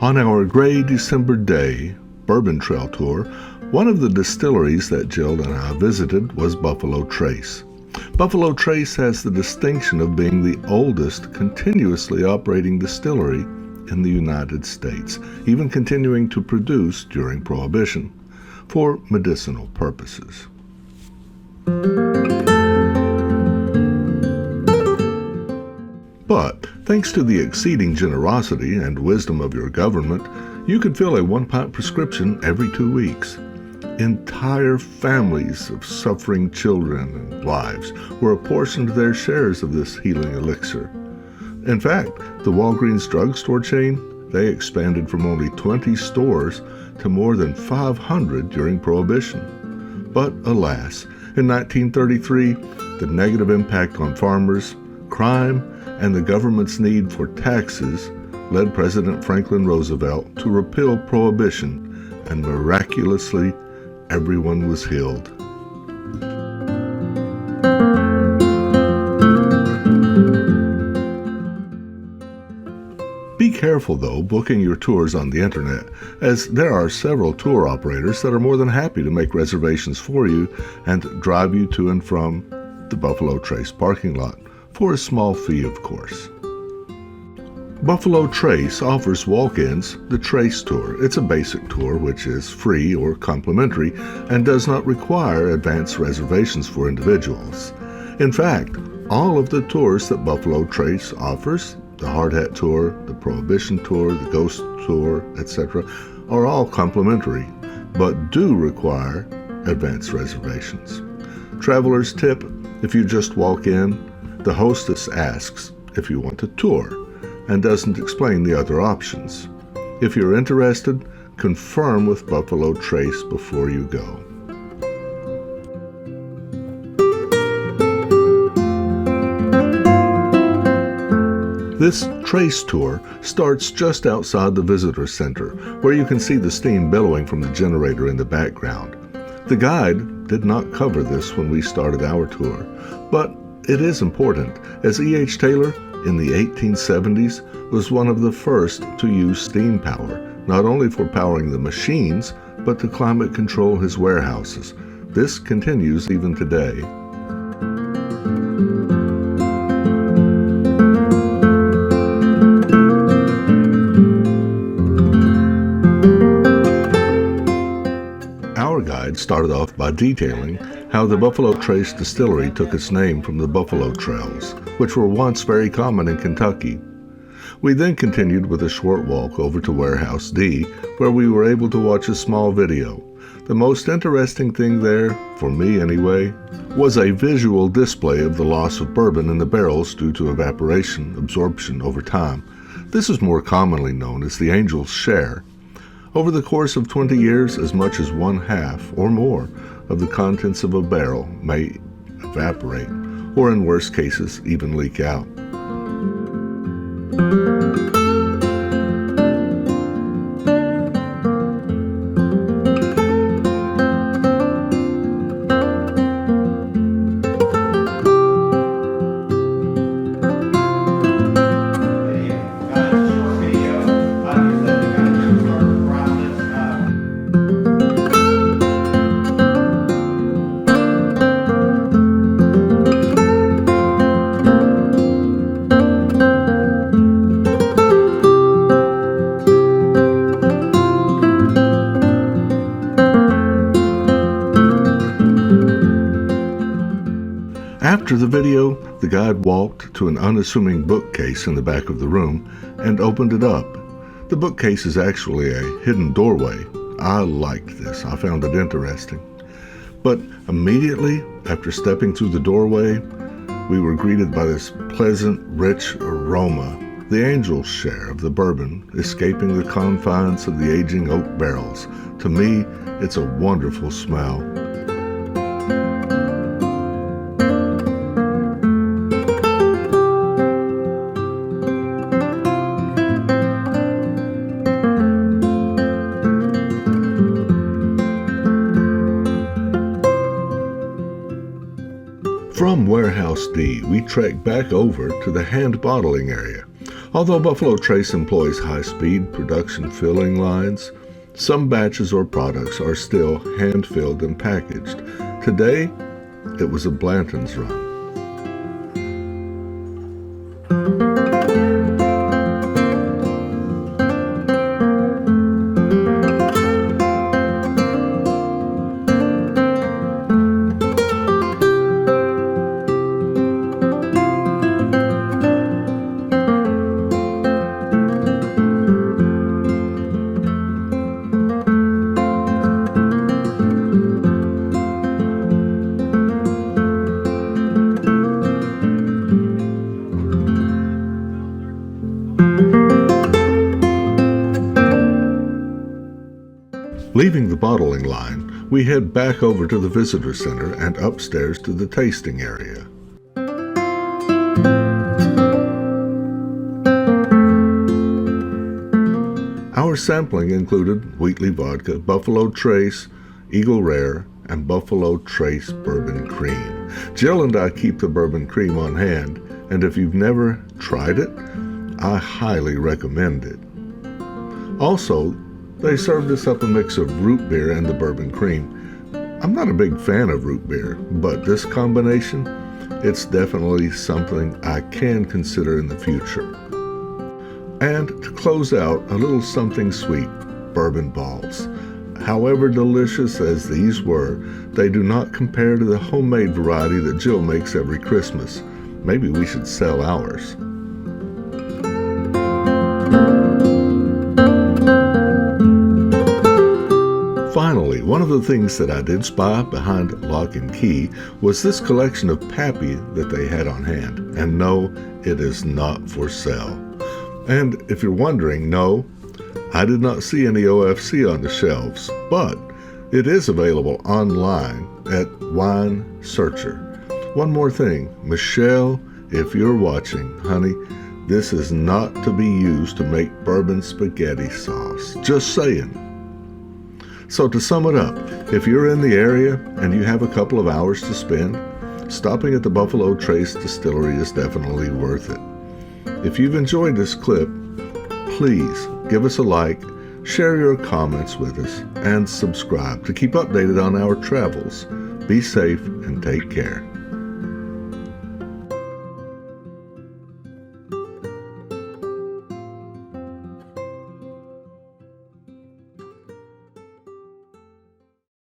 On our gray December day Bourbon Trail tour, one of the distilleries that Jill and I visited was Buffalo Trace. Buffalo Trace has the distinction of being the oldest continuously operating distillery in the United States, even continuing to produce during Prohibition for medicinal purposes. But, thanks to the exceeding generosity and wisdom of your government, you could fill a 1-pint prescription every 2 weeks. Entire families of suffering children and wives were apportioned their shares of this healing elixir. In fact, the Walgreens drugstore chain, they expanded from only 20 stores to more than 500 during Prohibition. But alas, in 1933, the negative impact on farmers, crime, and the government's need for taxes led President Franklin Roosevelt to repeal Prohibition, and miraculously, everyone was healed. Be careful, though, booking your tours on the internet, as there are several tour operators that are more than happy to make reservations for you and drive you to and from the Buffalo Trace parking lot, for a small fee, of course. Buffalo Trace offers walk-ins the Trace Tour. It's a basic tour which is free or complimentary and does not require advance reservations for individuals. In fact, all of the tours that Buffalo Trace offers, the Hard Hat Tour, the Prohibition Tour, the Ghost Tour, etc., are all complimentary, but do require advance reservations. Travelers tip if you just walk in. The hostess asks if you want a tour and doesn't explain the other options. If you're interested, confirm with Buffalo Trace before you go. This Trace Tour starts just outside the visitor center, where you can see the steam billowing from the generator in the background. The guide did not cover this when we started our tour, but it is important, as E.H. Taylor in the 1870s was one of the first to use steam power, not only for powering the machines, but to climate control his warehouses. This continues even today. Our guide started off by detailing how the Buffalo Trace Distillery took its name from the Buffalo Trails, which were once very common in Kentucky. We then continued with a short walk over to Warehouse D, where we were able to watch a small video. The most interesting thing there, for me anyway, was a visual display of the loss of bourbon in the barrels due to evaporation, absorption over time. This is more commonly known as the Angel's Share. Over the course of 20 years, as much as 1/2 or more of the contents of a barrel may evaporate, or in worst cases, even leak out. After the video, the guide walked to an unassuming bookcase in the back of the room and opened it up. The bookcase is actually a hidden doorway. I liked this. I found it interesting. But immediately after stepping through the doorway, we were greeted by this pleasant, rich aroma, the Angel's Share of the bourbon escaping the confines of the aging oak barrels. To me, it's a wonderful smell. From Warehouse D, we trekked back over to the hand bottling area. Although Buffalo Trace employs high-speed production filling lines, some batches or products are still hand-filled and packaged. Today, it was a Blanton's run. Leaving the bottling line, we head back over to the visitor center and upstairs to the tasting area. Our sampling included Wheatley Vodka, Buffalo Trace, Eagle Rare, and Buffalo Trace Bourbon Cream. Jill and I keep the bourbon cream on hand, and if you've never tried it, I highly recommend it. Also, they served us up a mix of root beer and the bourbon cream. I'm not a big fan of root beer, but this combination, it's definitely something I can consider in the future. And to close out, a little something sweet, bourbon balls. However delicious as these were, they do not compare to the homemade variety that Jill makes every Christmas. Maybe we should sell ours. Finally, one of the things that I did spy behind lock and key was this collection of Pappy that they had on hand. And no, it is not for sale. And if you're wondering, no, I did not see any OFC on the shelves, but it is available online at Wine Searcher. One more thing, Michelle, if you're watching, honey, this is not to be used to make bourbon spaghetti sauce. Just saying. So to sum it up, if you're in the area and you have a couple of hours to spend, stopping at the Buffalo Trace Distillery is definitely worth it. If you've enjoyed this clip, please give us a like, share your comments with us, and subscribe to keep updated on our travels. Be safe and take care.